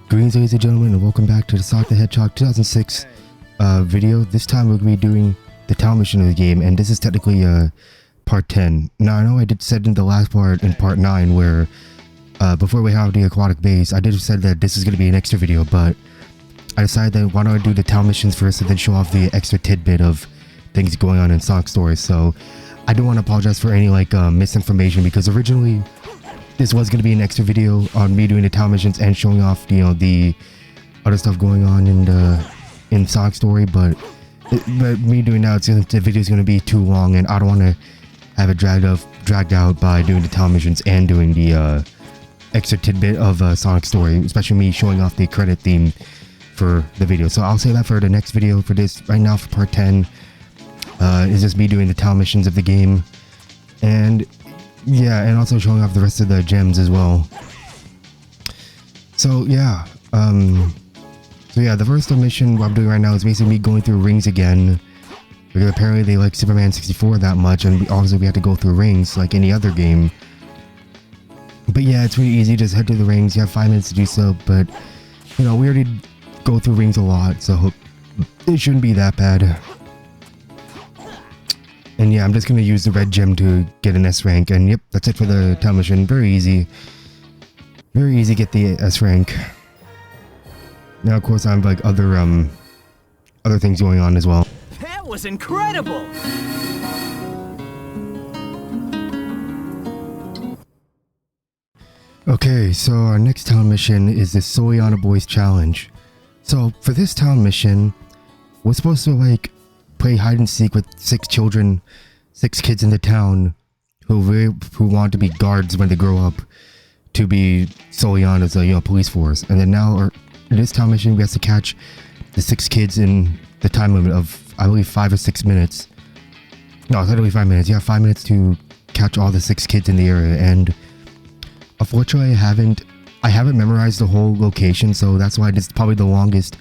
Greetings, ladies and gentlemen, and welcome back to the Sonic the Hedgehog 2006 video. This time we're going to be doing the town mission of the game, and this is technically part 10. Now, I know I did said in the last part, in part 9, where before we have the aquatic base, I did have said that this is going to be an extra video, but I decided that why don't I do the town missions first and then show off the extra tidbit of things going on in Sonic stories. So I do want to apologize for any misinformation, because originally this was going to be an extra video on me doing the town missions and showing off, the other stuff going on in Sonic story, but me doing that, the video is going to be too long, and I don't want to have it dragged out by doing the town missions and doing the extra tidbit of Sonic story, especially me showing off the credit theme for the video. So I'll say that for the next video. For this, right now, for part 10, is just me doing the town missions of the game, and yeah, and also showing off the rest of the gems as well. So yeah, the first mission what I'm doing right now is basically me going through rings again, because apparently they like Superman 64 that much, and obviously we have to go through rings like any other game. But yeah, it's really easy. Just head to the rings. You have 5 minutes to do so, but we already go through rings a lot, so it shouldn't be that bad. And yeah, I'm just going to use the red gem to get an S rank. And yep, that's it for the town mission. Very easy. Very easy to get the S rank. Now, of course, I have like other things going on as well. That was incredible! Okay, so our next town mission is the Soliana Boys Challenge. So for this town mission, we're supposed to play hide and seek with 6 kids in the town who want to be guards when they grow up to be Soliana's police force. And then now in this town mission, we have to catch the 6 kids in the time limit of, I believe, 5 or 6 minutes. No, it's literally 5 minutes. You have 5 minutes to catch all the 6 kids in the area, and unfortunately I haven't memorized the whole location, so that's why this is probably the longest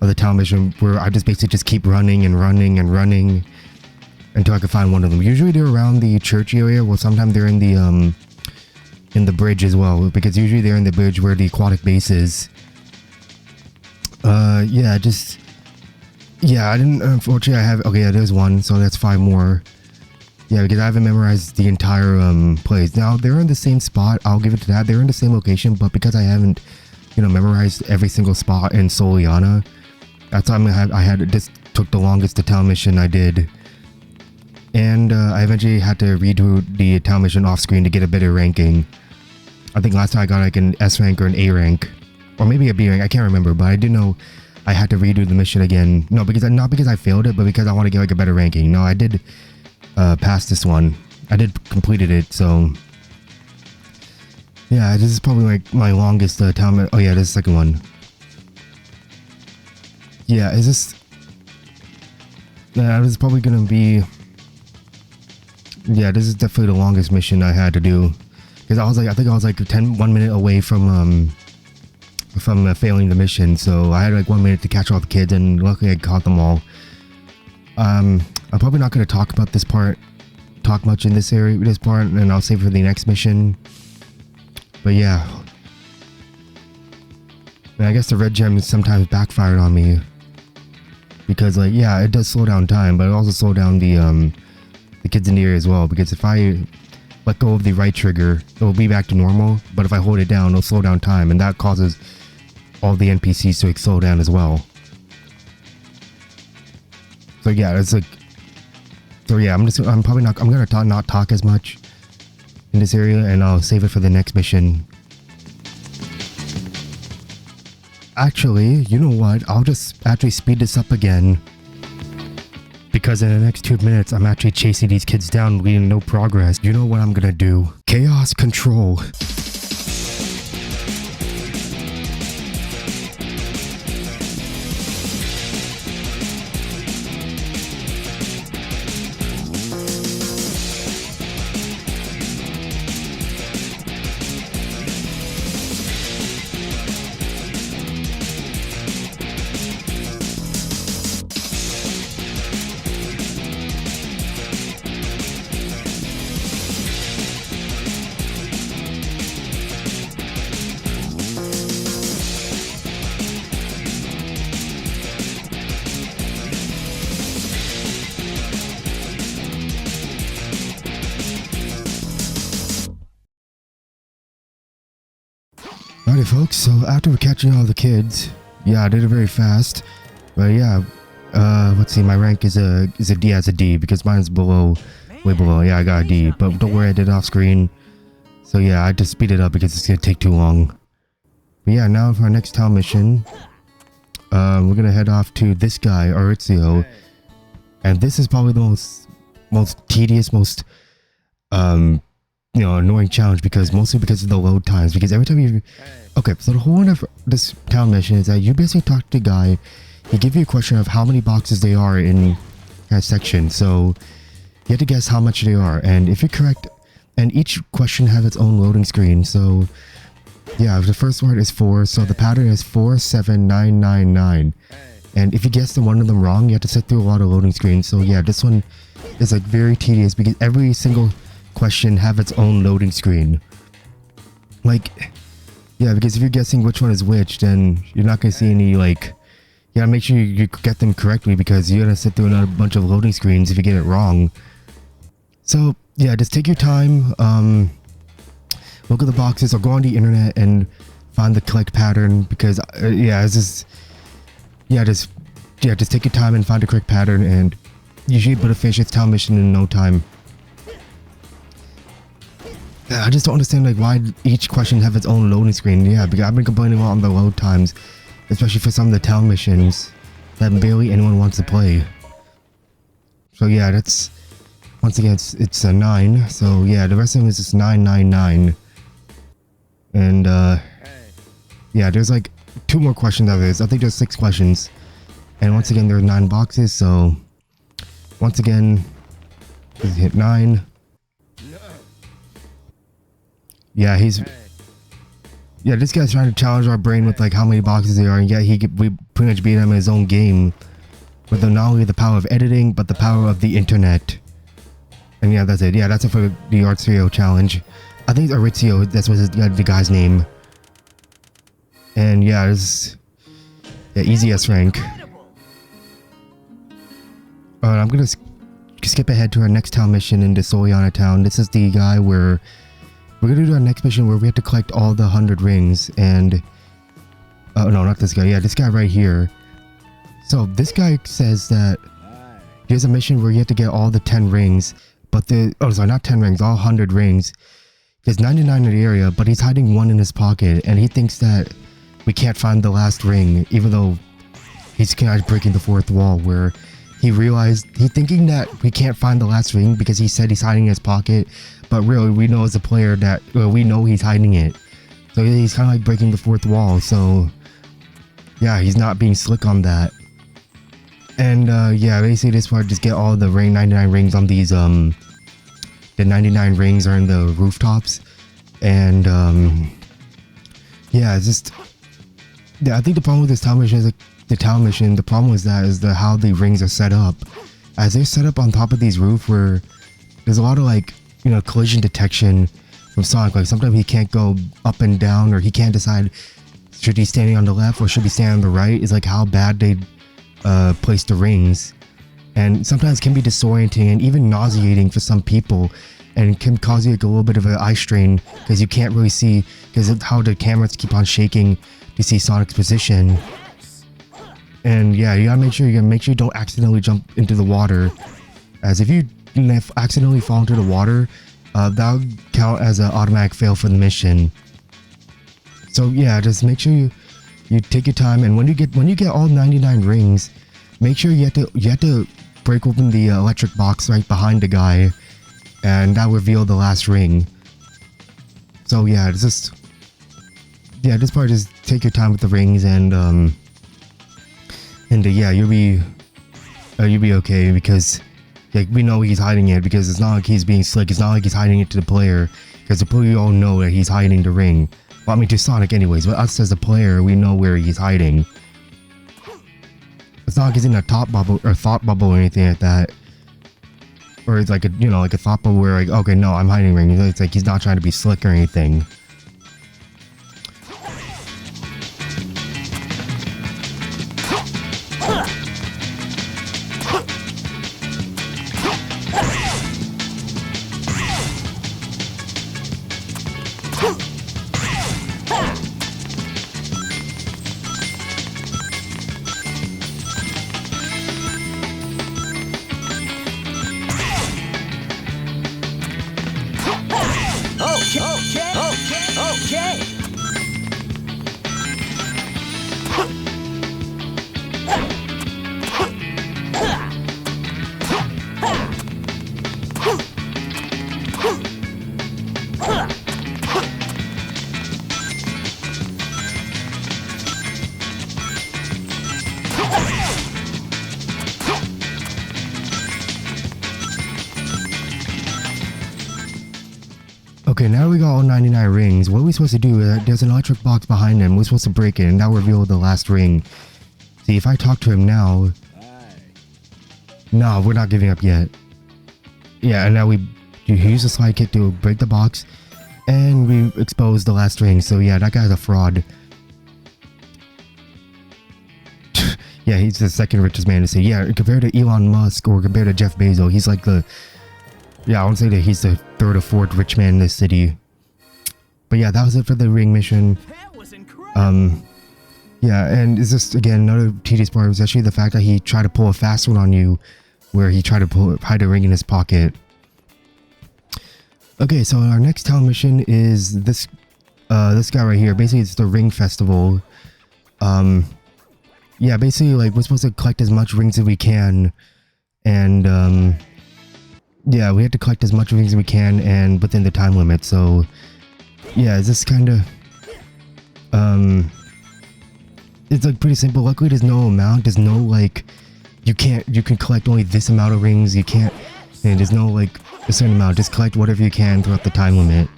of the town mission, where I just basically just keep running and running and running until I can find one of them. Usually they're around the church area. Well, sometimes they're in the bridge as well, because usually they're in the bridge where the aquatic base is. I didn't, unfortunately okay, yeah, there's one, so that's 5 more. Yeah, because I haven't memorized the entire place. Now, they're in the same spot, I'll give it to that. They're in the same location, but because I haven't, memorized every single spot in Soliana, that's why this took the longest the town mission I did. And I eventually had to redo the town mission off screen to get a better ranking. I think last time I got like an S rank or an A rank, or maybe a B rank, I can't remember, but I do know I had to redo the mission again. No, not because I failed it, but because I want to get like a better ranking. No, I did pass this one. I did completed it, so yeah, this is probably like my longest town. Oh yeah, this is the second one. Yeah, this is probably gonna be. Yeah, this is definitely the longest mission I had to do, because I think I was like 1 minute away from failing the mission. So I had like 1 minute to catch all the kids, and luckily I caught them all. I'm probably not going to talk much in this part, and I'll save it for the next mission. But yeah, and I guess the red gem sometimes backfired on me, because it does slow down time, but it also slow down the kids in the area as well, because if I let go of the right trigger, it will be back to normal, but if I hold it down, it'll slow down time, and that causes all the NPCs to slow down as well. So yeah, I'm gonna not talk as much in this area, and I'll save it for the next mission. Actually, you know what? I'll just actually speed this up again, because in the next 2 minutes, I'm actually chasing these kids down, leaving no progress. You know what I'm gonna do? Chaos control. Alrighty, folks. So after catching all the kids, yeah, I did it very fast. But yeah, let's see. My rank is a D as a D because mine is below, way below. Yeah, I got a D. But don't worry, I did it off screen. So yeah, I had to speed it up because it's gonna take too long. But yeah, now for our next town mission, we're gonna head off to this guy, Aritzio, and this is probably the most tedious, most annoying challenge mostly because of the load times. Because every time you, okay, so the whole point of this town mission is that you basically talk to the guy. He gives you a question of how many boxes they are in that section. So you have to guess how much they are, and if you're correct, and each question has its own loading screen. So yeah, the first word is 4, so the pattern is 47999. And if you guess one of them wrong, you have to sit through a lot of loading screens. So yeah, this one is like very tedious because every single question have its own loading screen. Like, yeah, because if you're guessing which one is which, then you're not gonna see any, like, you gotta make sure you get them correctly because you're gonna sit through another bunch of loading screens if you get it wrong. So yeah, just take your time, look at the boxes or go on the internet and find the collect pattern because just take your time and find the correct pattern, and you should be able to finish this town mission in no time. I just don't understand like why each question have its own loading screen. Yeah, because I've been complaining a lot on the load times, especially for some of the town missions that barely anyone wants to play. So yeah, that's once again it's a 9. So yeah, the rest of them is just 999. And yeah, there's like 2 more questions out of this. I think there's 6 questions, and once again there are 9 boxes. So once again, just hit 9. Yeah, this guy's trying to challenge our brain with like how many boxes there are, and yeah, we pretty much beat him in his own game with not only the power of editing but the power of the internet. And yeah, that's it. Yeah, that's it for the Aritzio challenge. I think it's Aritzio, that's what the guy's name. And yeah, it's easy S rank. Alright, I'm gonna skip ahead to our next town mission in the Soliana town. This is the guy where we're gonna do our next mission where we have to collect all the 100 rings. And oh no, not this guy. Yeah, this guy right here. So this guy says that here's a mission where you have to get all the 10 rings, but not 10 rings, all 100 rings. There's 99 in the area, but he's hiding 1 in his pocket, and he thinks that we can't find the last ring, even though he's kind of breaking the 4th wall, where he's thinking that we can't find the last ring because he said he's hiding in his pocket, but really we know as a player that we know he's hiding it. So he's kind of like breaking the 4th wall. So yeah, he's not being slick on that. And yeah, basically this part, just get all the 99 rings on these the 99 rings are in the rooftops. And yeah, it's just, yeah, I think the problem with this town mission is like the problem is how the rings are set up. As they're set up on top of these roofs where there's a lot of like, collision detection from Sonic. Like sometimes he can't go up and down, or he can't decide should he standing on the left or should he stand on the right. Is like how bad they place the rings, and sometimes can be disorienting and even nauseating for some people, and can cause you like a little bit of an eye strain because you can't really see because of how the cameras keep on shaking to see Sonic's position. And yeah, you gotta make sure you don't accidentally jump into the water, as if you accidentally fall into the water, that'll count as an automatic fail for the mission. So yeah, just make sure you take your time, and when you get all 99 rings, make sure you have to break open the electric box right behind the guy, and that will reveal the last ring. So yeah, this part, just take your time with the rings, and yeah, you'll be okay, because like we know he's hiding it, because it's not like he's being slick. It's not like he's hiding it to the player, because the player all know that he's hiding the ring. Well, I mean to Sonic anyways, but us as a player, we know where he's hiding. It's not like he's in a top bubble or thought bubble or anything like that, or it's like a thought bubble where like, okay, no, I'm hiding ring. It's like he's not trying to be slick or anything. Okay, now we got all 99 rings. What are we supposed to do? There's an electric box behind him. We're supposed to break it and now reveal the last ring. See, if I talk to him now... No, we're not giving up yet. Yeah, and now we use the slide kick to break the box. And we expose the last ring. So yeah, that guy's a fraud. Yeah, he's the second richest man to say. Yeah, compared to Elon Musk or compared to Jeff Bezos, he's like the... Yeah, I would say that he's the third or fourth rich man in this city. But yeah, that was it for the ring mission. Yeah, and it's just, again, another tedious part was actually the fact that he tried to pull a fast one on you, where he tried to hide a ring in his pocket. Okay, so our next town mission is this guy right here. Basically, it's the ring festival. Yeah, basically, like, we're supposed to collect as much rings as we can, and yeah, we have to collect as much rings as we can and within the time limit. So yeah, it's just kind of it's like pretty simple. Luckily there's no amount, there's no like you can collect only this amount of rings, you can't, and there's no like a certain amount. Just collect whatever you can throughout the time limit.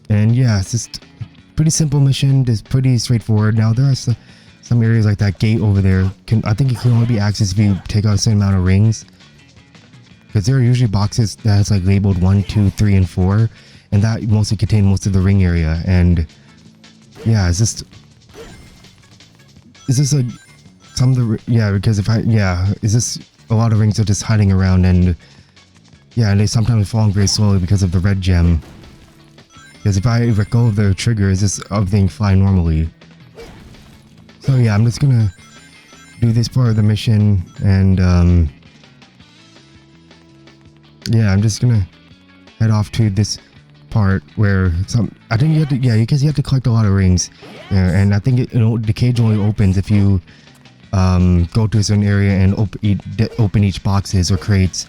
And yeah, it's just pretty simple mission. It's pretty straightforward. Now there are some areas like that gate over there I think it can only be accessed if you take out a certain amount of rings. Because there are usually boxes that's like labeled 1, 2, 3, and 4, and that mostly contain most of the ring area. And yeah, it's just like some of the because it's just a lot of rings are just hiding around, and yeah, and they sometimes fall very slowly because of the red gem. Because if I let go of the trigger, it's just everything fly normally. So yeah, I'm just gonna do this part of the mission, and yeah, I'm just gonna head off to this part where I think you have to, because you have to collect a lot of rings, and I think the cage only opens if you go to a certain area and open each boxes or crates.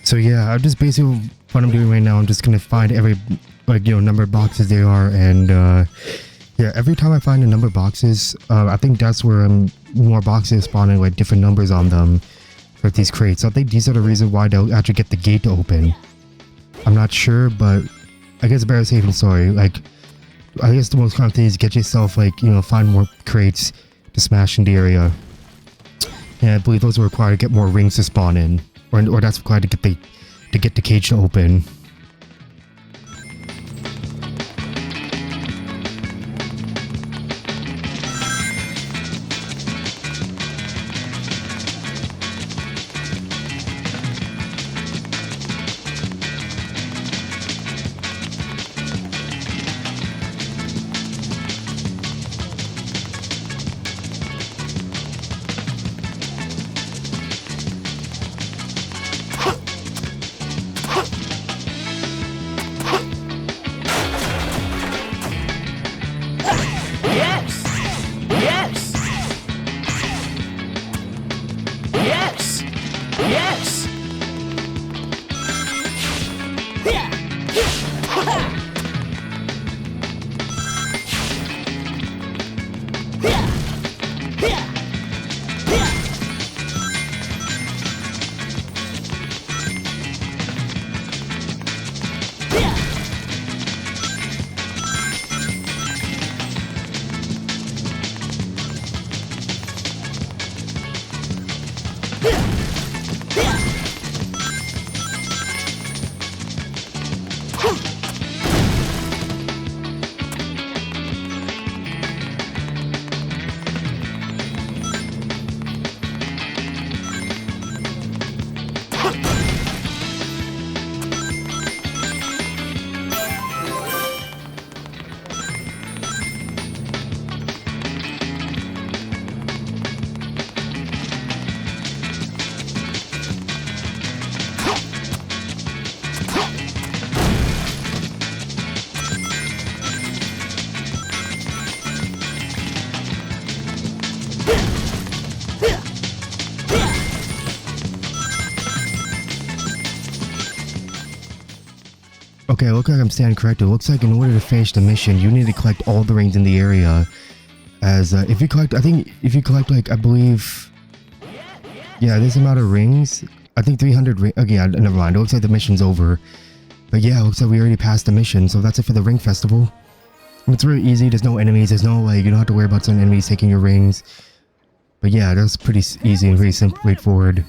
So yeah, I'm just basically what I'm doing right now. I'm just gonna find every number of boxes there are, and yeah, every time I find a number of boxes, I think that's where more boxes spawning with different numbers on them for these crates. So I think these are the reasons why they'll actually get the gate to open. I'm not sure, but I guess better safe than sorry. Like, I guess the most common thing is get yourself find more crates to smash in the area. And I believe those are required to get more rings to spawn in, or that's required to get the cage to open. Okay, it looks like I'm standing corrected. It looks like in order to finish the mission, you need to collect all the rings in the area. As if you collect, like, I believe, yeah, this amount of rings, I think 300 ring. Okay, yeah, never mind. It looks like the mission's over. But yeah, it looks like we already passed the mission. So that's it for the ring festival. It's really easy. There's no enemies. There's no, like, you don't have to worry about some enemies taking your rings. But yeah, that's pretty easy and pretty simple, straightforward.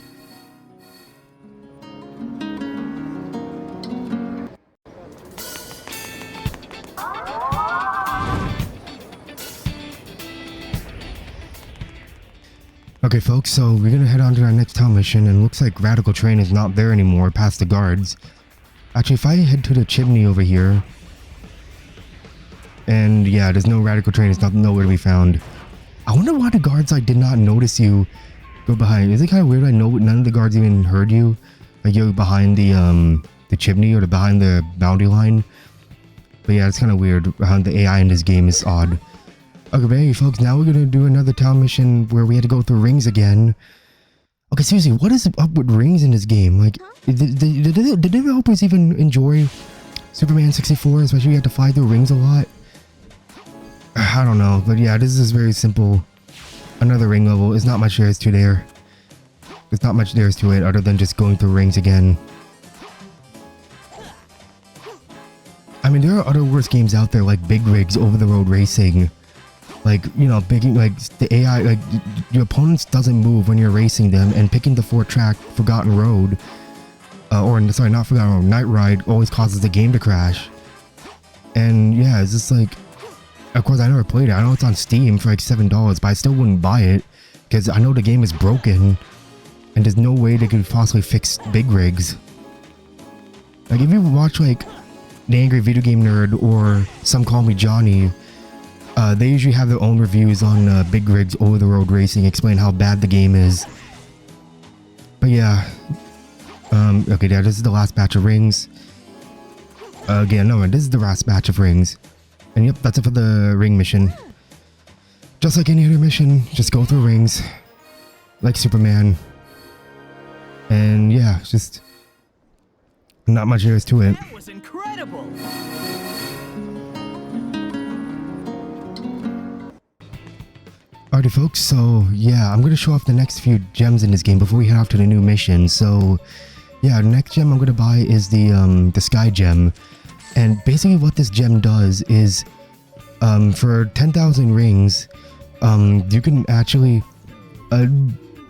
Okay folks, so we're gonna head on to our next town mission, and looks like Radical Train is not there anymore past the guards. Actually, if I head to the chimney over here, and yeah, there's no Radical Train, it's nowhere to be found. I wonder why the guards like did not notice you go behind. Is it kind of weird? I know none of the guards even heard you, like you're behind the chimney or behind the boundary line. But yeah, it's kind of weird. The AI in this game is odd. Okay, but hey folks, now we're gonna do another town mission where we had to go through rings again. Okay, seriously, what is up with rings in this game? Like, did developers even enjoy Superman 64, especially you had to fly through rings a lot? I don't know, but yeah, this is very simple. Another ring level. There's not much there to there. There's not much there to it other than just going through rings again. I mean, there are other worse games out there like Big Rigs, Over the Road Racing. Like, you know, like the AI, like your opponents doesn't move when you're racing them, and picking the 4-track Forgotten Road, or sorry, not Forgotten Road, Night Ride always causes the game to crash. And yeah, it's just like, of course I never played it. I know it's on Steam for like $7, but I still wouldn't buy it because I know the game is broken, and there's no way they could possibly fix Big Rigs. Like if you watch like The Angry Video Game Nerd or Some Call Me Johnny, they usually have their own reviews on Big Rigs Over the Road Racing, explain how bad the game is. But yeah, okay, yeah, this is the last batch of rings. Again, no, this is the last batch of rings. And yep, that's it for the ring mission. Just like any other mission, just go through rings, like Superman. And yeah, just not much there is to it. That was incredible. Alrighty folks, so yeah, I'm going to show off the next few gems in this game before we head off to the new mission. So yeah, the next gem I'm going to buy is the Sky Gem. And basically what this gem does is, for 10,000 rings, you can actually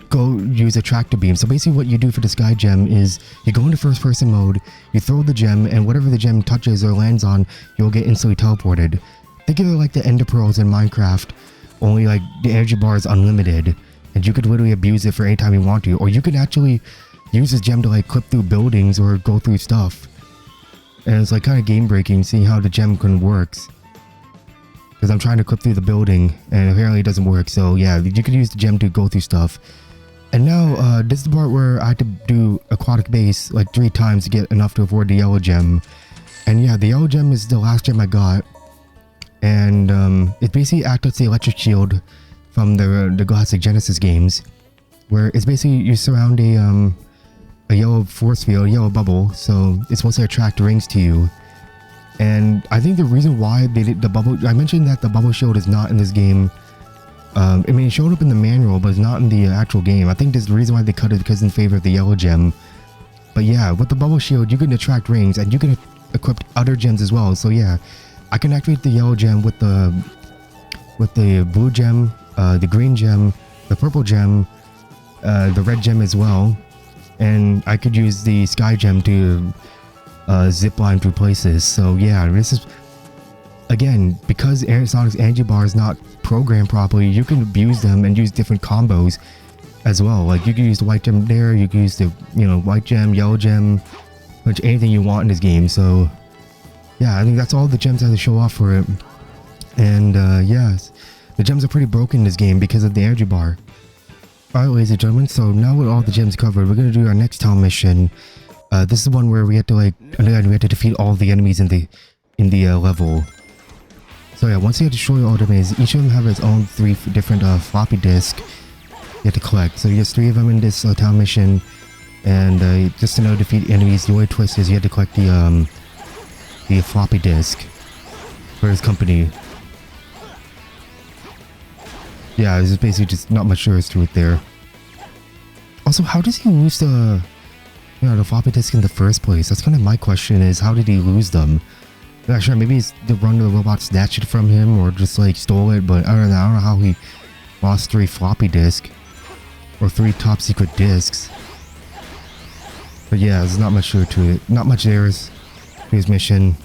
go use a tractor beam. So basically what you do for the Sky Gem is you go into first person mode, you throw the gem, and whatever the gem touches or lands on, you'll get instantly teleported. Think of it like the Ender Pearls in Minecraft. Only like the energy bar is unlimited, and you could literally abuse it for any time you want to, or you could actually use this gem to like clip through buildings or go through stuff. And it's like kind of game breaking seeing how the gem can works, because I'm trying to clip through the building and apparently it doesn't work. So yeah, you could use the gem to go through stuff. And now this is the part where I had to do aquatic base like 3 times to get enough to afford the yellow gem. And yeah, the yellow gem is the last gem I got. And it basically acts as the electric shield from the classic Genesis games, where it's basically you surround a yellow force field, a yellow bubble, so it's supposed to attract rings to you. And I think the reason why they did the bubble, I mentioned that the bubble shield is not in this game. I mean, it showed up in the manual, but it's not in the actual game. I think there's the reason why they cut it because in favor of the yellow gem. But yeah, with the bubble shield, you can attract rings, and you can equip other gems as well. So yeah, I can activate the yellow gem with the blue gem, the green gem, the purple gem, the red gem as well, and I could use the sky gem to zip line through places. So yeah, this is, again, because Sonic's energy bar is not programmed properly, you can abuse them and use different combos as well. Like you can use the white gem there, you can use the white gem, yellow gem, which anything you want in this game. So yeah, I think that's all the gems I have to show off for it. And yes, the gems are pretty broken in this game because of the energy bar. Alright, ladies and gentlemen, so now with all the gems covered, we're going to do our next town mission. This is one where we have to we have to defeat all the enemies in the level. So yeah, once you have destroyed all the enemies, each of them have its own 3 different floppy disks you have to collect. So there's 3 of them in this town mission, and just to know defeat enemies, the only twist is you have to collect the floppy disk for his company. Yeah, this is basically just not much there is to it there. Also, how does he lose the the floppy disk in the first place? That's kind of my question, is how did he lose them? I'm not sure, maybe the run of the robot snatched it from him or just like stole it, but I don't know how he lost 3 floppy disks or 3 top secret disks. But yeah, there's not much to it. Not much there is to his mission.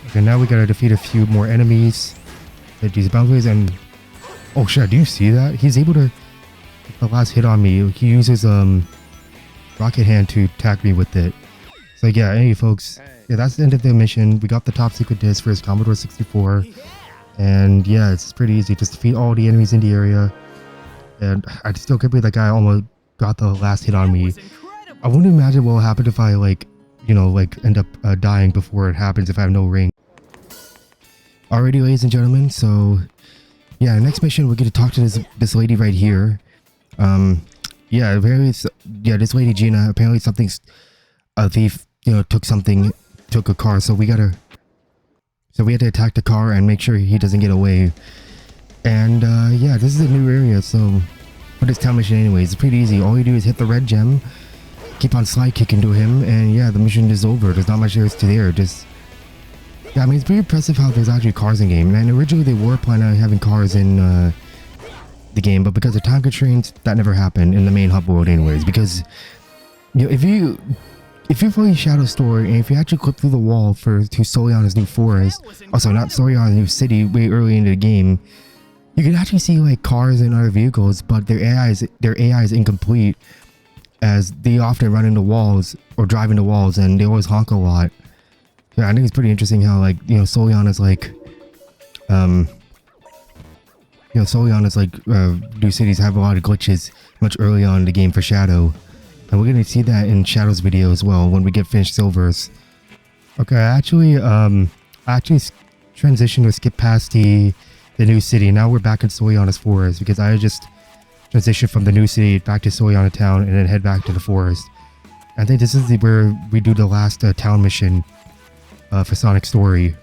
Okay, now we gotta defeat a few more enemies. Hit these boundaries and... oh shit, do you see that? He's able to get the last hit on me. He uses rocket hand to attack me with it. So yeah, anyway folks, yeah, that's the end of the mission. We got the top secret disc for his Commodore 64. And yeah, it's pretty easy. Just defeat all the enemies in the area. And I still can't believe that guy almost got the last hit on me. I wouldn't imagine what will happen if I like, you know, like end up dying before it happens if I have no ring. Alrighty, ladies and gentlemen, so yeah, next mission we're gonna talk to this lady right here. Yeah, apparently, this lady Gina, apparently something's a thief, you know, took a car, so we had to attack the car and make sure he doesn't get away. And yeah, this is a new area, so for this town mission anyways, it's pretty easy. All you do is hit the red gem, keep on slide kicking to him, and yeah, the mission is over. There's not much there is to there. Just yeah, I mean, it's pretty impressive how there's actually cars in game. And originally they were planning on having cars in the game, but because of time constraints, that never happened in the main hub world anyways. Because you know, if you're playing Shadow Story and if you actually clip through the wall to Soliana's new forest, also not Soliana's new city, way early into the game, you can actually see like cars and other vehicles, but their AI is incomplete, as they often run into walls or drive into walls, and they always honk a lot. Yeah, I think it's pretty interesting how, like, you know, Soliana's like, new cities have a lot of glitches much early on in the game for Shadow. And we're gonna see that in Shadow's video as well when we get finished Silvers. Okay, I actually transitioned or skipped past the new city. Now we're back in Soliana's forest because I just transitioned from the new city back to Soliana town and then head back to the forest. I think this is where we do the last town mission for Sonic Story.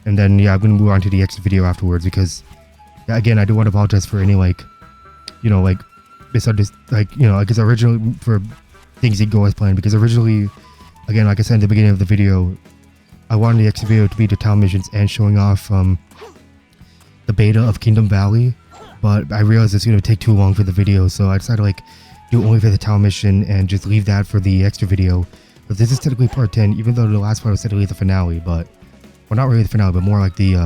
And then yeah, I'm gonna move on to the exit video afterwards because yeah, again, I do want to apologize for any like, you know, like because originally for things didn't go as planned, because originally, again, like I said in the beginning of the video, I wanted the exit video to be the town missions and showing off the beta of Kingdom Valley, but I realized it's going to take too long for the video, so I decided to like do only for the town mission and just leave that for the extra video. But this is technically part 10, even though the last part was technically the finale, but well, not really the finale, but more like the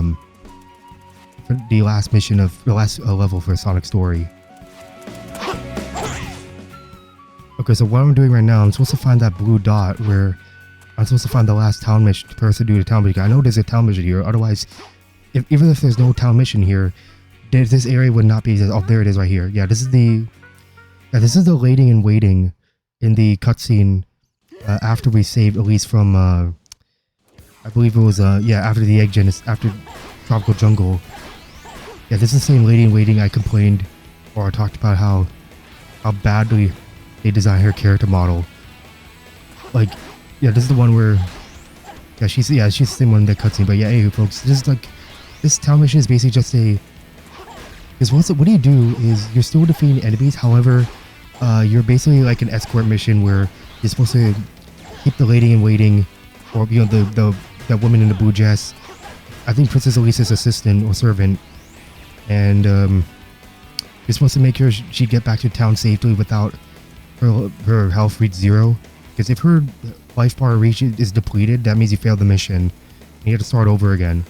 last mission of the last level for Sonic Story. Okay, so what I'm doing right now, I'm supposed to find that blue dot where I'm supposed to find the last town mission person to do the town mission. I know there's a town mission here, otherwise, even if there's no town mission here, this area would not be. Oh, there it is right here. Yeah, this is the lading and waiting in the cutscene after we saved Elise from I believe it was after the egg gen, after Tropical Jungle. Yeah, this is the same lady in waiting I complained or I talked about how badly they designed her character model. Like, yeah, this is the one where she's the same one in that cutscene. But yeah, anyway, folks, this town mission is basically just what do you do is you're still defeating enemies. However, you're basically like an escort mission where you're supposed to keep the lady in waiting, or you know, that woman in the blue dress. I think Princess Elisa's assistant or servant, and you're supposed to make sure she get back to town safely without her health reach 0. Because if her life bar reach is depleted, that means you failed the mission. You have to start over again.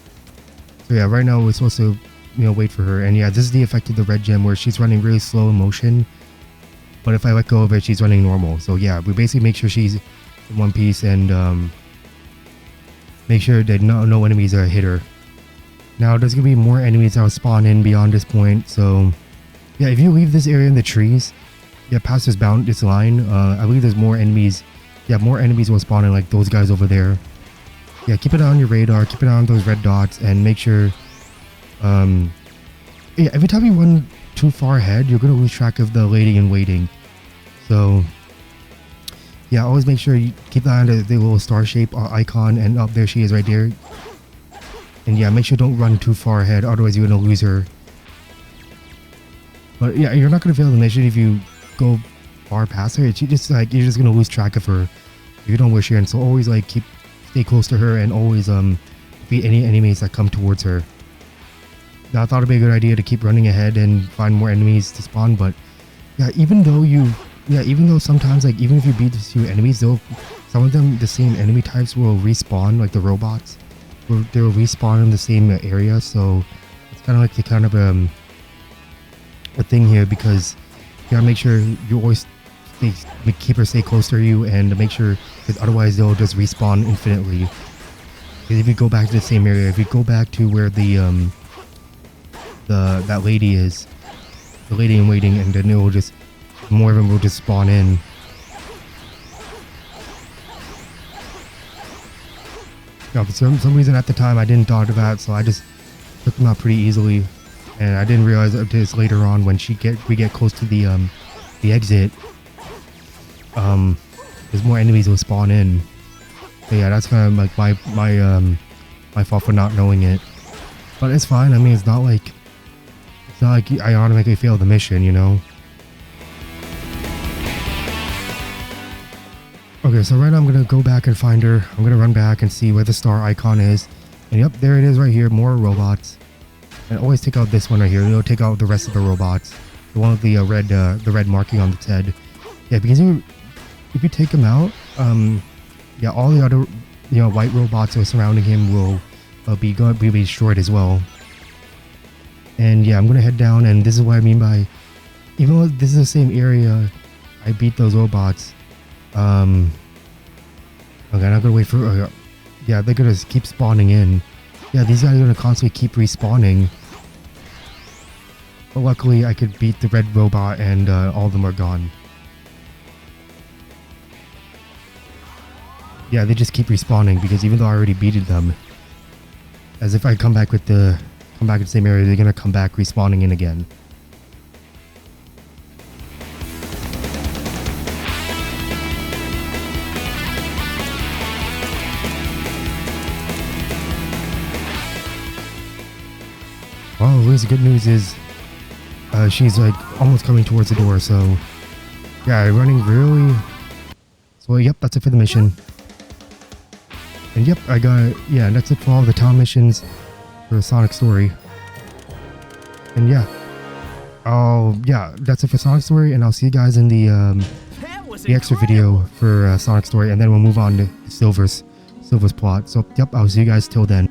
So yeah, right now we're supposed to, you know, wait for her. And yeah, this is the effect of the red gem where she's running really slow in motion, but if I let go of it, she's running normal. So yeah, we basically make sure she's in one piece and make sure that no enemies are hit her. Now there's gonna be more enemies that will spawn in beyond this point. So yeah, if you leave this area in the trees, yeah, past this line, I believe there's more enemies. Yeah, more enemies will spawn in, like those guys over there. yeah, keep it on your radar, keep it on those red dots, and make sure, yeah, every time you run too far ahead, you're gonna lose track of the lady in waiting. So yeah, always make sure you keep an eye on the little star shape icon, and up there she is right there. And yeah, make sure don't run too far ahead, otherwise you're gonna lose her. But yeah, you're not gonna fail the mission if you go far past her. She just like, you're just gonna lose track of her if you don't wish her. And so always like stay close to her, and always beat any enemies that come towards her. Now I thought it'd be a good idea to keep running ahead and find more enemies to spawn, but yeah, even though sometimes, like, even if you beat these two enemies, some of them, the same enemy types will respawn, like the robots. They'll respawn in the same area, so it's kind of like a thing here, because you gotta make sure you always keep her stay close to you, and make sure, because otherwise they'll just respawn infinitely. Because if you go back to the same area, if you go back to where that lady is, the lady in waiting, and then it will just, more of them will just spawn in. Now, for some reason at the time I didn't thought of that, so I just took them out pretty easily, and I didn't realize this later on when we get close to the exit. There's more enemies will spawn in. So yeah, that's kind of like my fault for not knowing it, but it's fine. I mean, it's not like I automatically failed the mission, you know. Okay, so right now I'm gonna go back and find her. I'm gonna run back and see where the star icon is, and yep, there it is right here. More robots, and always take out this one right here. You'll take out the rest of the robots. The one with the red marking on its head. Yeah, because if you take him out, yeah, all the other white robots that are surrounding him will be destroyed as well. And yeah, I'm gonna head down, and this is what I mean by, even though this is the same area, I beat those robots. Okay, I'm not gonna wait for. Yeah, they're gonna keep spawning in. Yeah, these guys are gonna constantly keep respawning. But luckily, I could beat the red robot, and all of them are gone. Yeah, they just keep respawning, because even though I already beated them, as if I come back to the same area, they're gonna come back respawning in again. Well, at least the good news is she's like almost coming towards the door, so yeah, running really. So yep, that's it for the mission. And yep, I got it. Yeah, that's it for all the town missions for the Sonic story. And yeah, that's it for Sonic story, and I'll see you guys in the extra video for Sonic story, and then we'll move on to Silver's plot. So yep, I'll see you guys till then.